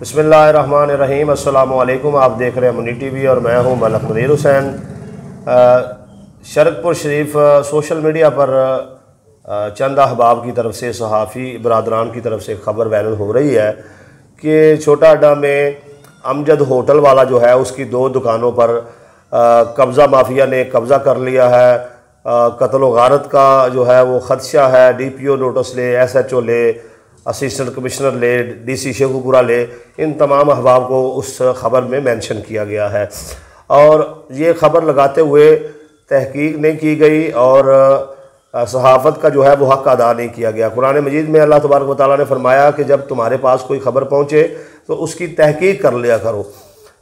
बिस्मिल्लाहिर्रहमानिर्रहीम। अस्सलामु अलैकुम। आप देख रहे हैं मुनी टीवी और मैं हूं मलक मुनीर हुसैन। शरकपुर शरीफ सोशल मीडिया पर चंद अहबाब की तरफ से, सहाफ़ी बरादरान की तरफ से खबर वायरल हो रही है कि छोटा अड्डा में अमजद होटल वाला जो है उसकी 2 दुकानों पर कब्ज़ा माफिया ने कब्ज़ा कर लिया है। कत्ल व गारत का जो है वो ख़दशा है। DPO नोटिस ले, SHO ले, असिस्टेंट कमिश्नर ले, DC शेखुपुरा ले, इन तमाम अहबाब को उस ख़बर में मेंशन किया गया है और ये ख़बर लगाते हुए तहकीक नहीं की गई और सहाफ़त का जो है वो हक़ अदा नहीं किया गया। कुरान मजीद में अल्लाह तबारक व तआला ने फरमाया कि जब तुम्हारे पास कोई ख़बर पहुँचे तो उसकी तहकीक कर लिया करो।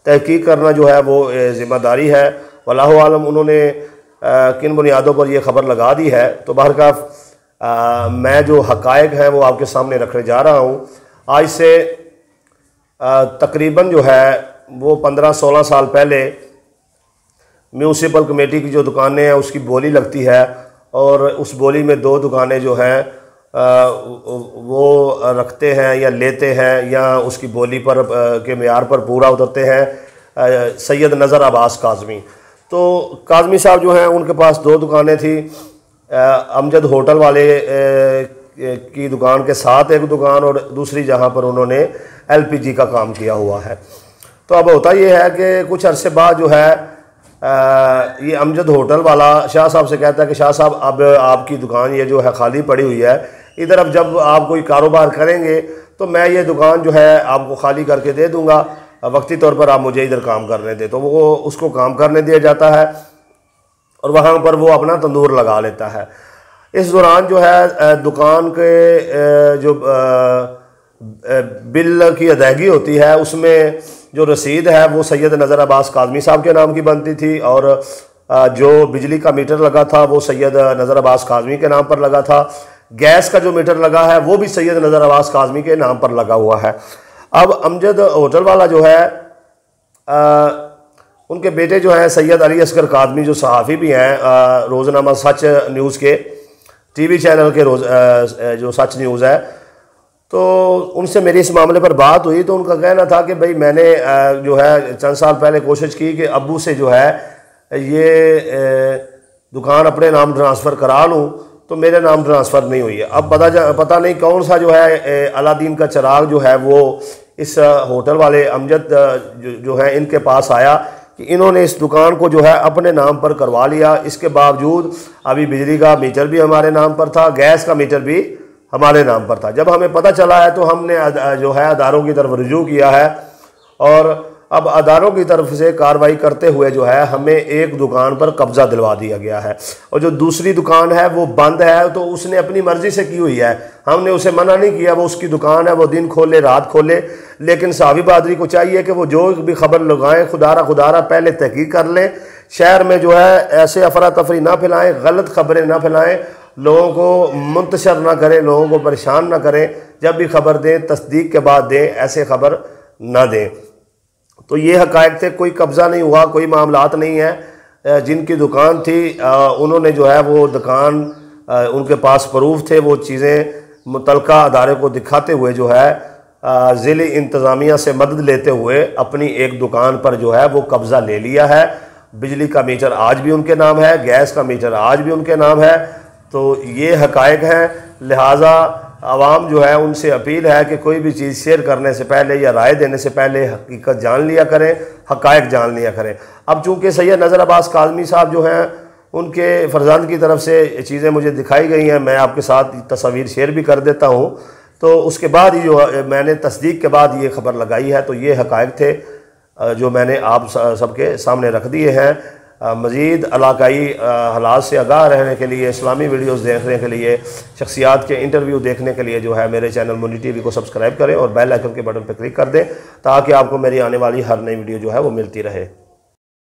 तहकीक करना जो है वो ज़िम्मेदारी है। वल्लाहु आलम उन्होंने किन बुनियादों पर यह ख़बर लगा दी है। तो बहरकैफ़ मैं जो हक़ाइक़ हैं वो आपके सामने रखने जा रहा हूँ। आज से तकरीबन जो है वो 15-16 साल पहले म्यूनसिपल कमेटी की जो दुकानें हैं उसकी बोली लगती है और उस बोली में 2 दुकानें जो हैं वो रखते हैं या लेते हैं या उसकी बोली पर के मेयार पर पूरा उतरते हैं सैयद नज़र अब्बास काज़मी। तो काज़मी साहब जो हैं उनके पास 2 दुकानें थी। अमजद होटल वाले की दुकान के साथ एक दुकान और दूसरी जहां पर उन्होंने LPG का काम किया हुआ है। तो अब होता यह है कि कुछ अरसे बाद जो है ये अमजद होटल वाला शाह साहब से कहता है कि शाह साहब अब आपकी दुकान ये जो है खाली पड़ी हुई है, इधर अब जब आप कोई कारोबार करेंगे तो मैं ये दुकान जो है आपको खाली करके दे दूँगा, वक्ती तौर पर आप मुझे इधर काम करने दें। तो वो उसको काम करने दिया जाता है और वहाँ पर वो अपना तंदूर लगा लेता है। इस दौरान जो है दुकान के जो बिल की अदायगी होती है उसमें जो रसीद है वो सैयद नज़र अब्बास काज़मी साहब के नाम की बनती थी और जो बिजली का मीटर लगा था वो सैयद नज़र अब्बास काज़मी के नाम पर लगा था। गैस का जो मीटर लगा है वो भी सैयद नज़र अब्बास काज़मी के नाम पर लगा हुआ है। अब अमजद होटल वाला जो है उनके बेटे जो हैं सैयद अली असगर काज़मी, जो सहाफ़ी भी हैं रोज़नामा सच न्यूज़ के TV चैनल के जो सच न्यूज़ है, तो उनसे मेरी इस मामले पर बात हुई तो उनका कहना था कि भाई मैंने जो है चंद साल पहले कोशिश की कि अब्बू से जो है ये दुकान अपने नाम ट्रांसफ़र करा लूँ तो मेरे नाम ट्रांसफ़र नहीं हुई है। अब पता नहीं कौन सा जो है अलादीन का चिराग जो है वो इस होटल वाले अमजद जो है इनके पास आया कि इन्होंने इस दुकान को जो है अपने नाम पर करवा लिया। इसके बावजूद अभी बिजली का मीटर भी हमारे नाम पर था, गैस का मीटर भी हमारे नाम पर था। जब हमें पता चला है तो हमने जो है अदारों की तरफ रुजू किया है और अब अदारों की तरफ से कार्रवाई करते हुए जो है हमें एक दुकान पर कब्ज़ा दिलवा दिया गया है और जो दूसरी दुकान है वो बंद है। तो उसने अपनी मर्ज़ी से की हुई है, हमने उसे मना नहीं किया, वो उसकी दुकान है, वो दिन खोले रात खोले। लेकिन साहबी बहादुरी को चाहिए कि वो जो भी खबर लगाएं खुदारा पहले तहकीक कर लें। शहर में जो है ऐसे अफरा तफरी ना फैलाएँ, गलत खबरें ना फैलाएँ, लोगों को मुंतशर ना करें, लोगों को परेशान ना करें। जब भी खबर दें तस्दीक के बाद दें, ऐसे खबर ना दें। तो ये हक़ाइक़ थे, कोई कब्ज़ा नहीं हुआ, कोई मामलात नहीं है। जिनकी दुकान थी उन्होंने जो है वो दुकान उनके पास प्रूफ थे, वो चीज़ें मुतलका अदारे को दिखाते हुए जो है ज़िली इंतज़ामिया से मदद लेते हुए अपनी एक दुकान पर जो है वो कब्ज़ा ले लिया है। बिजली का मीटर आज भी उनके नाम है, गैस का मीटर आज भी उनके नाम है। तो ये हक़ाइक़ हैं। लिहाजा आवाम जो है उनसे अपील है कि कोई भी चीज़ शेयर करने से पहले या राय देने से पहले हकीकत जान लिया करें, हक़ाइक़ जान लिया करें। अब चूँकि सैयद नज़र अब्बास काज़मी साहब जो हैं उनके फ़र्जंद की तरफ से चीज़ें मुझे दिखाई गई हैं, मैं आपके साथ तस्वीर शेयर भी कर देता हूँ। तो उसके बाद ही जो मैंने तस्दीक के बाद ये खबर लगाई है। तो ये हक़ाइक़ थे जो मैंने आप सबके सामने रख दिए हैं। मज़ीद इलाकाई हालात से आगाह रहने के लिए, इस्लामी वीडियोस देखने के लिए, शख्सियात के इंटरव्यू देखने के लिए जो है मेरे चैनल मुनी टीवी को सब्सक्राइब करें और बेल आइकन के बटन पर क्लिक कर दें ताकि आपको मेरी आने वाली हर नई वीडियो जो है वो मिलती रहे।